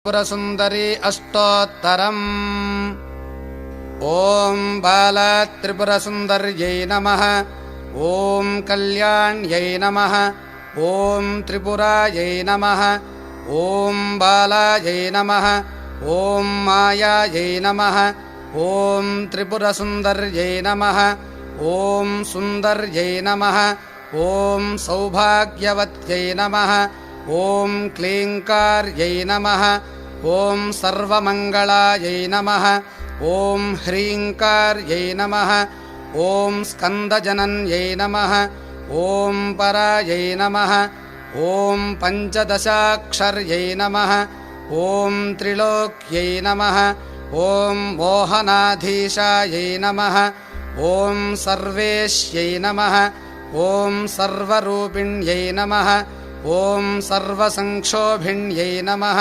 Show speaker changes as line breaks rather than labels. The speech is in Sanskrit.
त्रिपुरसुन्दरी अष्टोत्तरम्। ॐ बालत्रिपुरसुन्दर्यै नमः। ॐ कल्याण्यै नमः। ॐ त्रिपुरायै नमः। ॐ बालायै नमः। ॐ मायायै नमः। ॐ त्रिपुरसुन्दर्यै नमः। ॐ सुन्दर्यै नमः। ॐ सौभाग्यवत्यै नमः। ॐ क्लीङ्कार्यै नमः। ॐ सर्वमङ्गलायै नमः। ॐ ह्रीङ्कार्यै नमः। ॐ स्कन्दजनन्यै नमः। ॐ परायै नमः। ॐ पञ्चदशाक्षर्यै नमः। ॐ त्रिलोक्यै नमः। ॐ मोहनाधीशायै नमः। ॐ सर्वेश्यै नमः। ॐ सर्वरूपिण्यै नमः। ॐ सर्वसंक्षोभिण्यै नमः।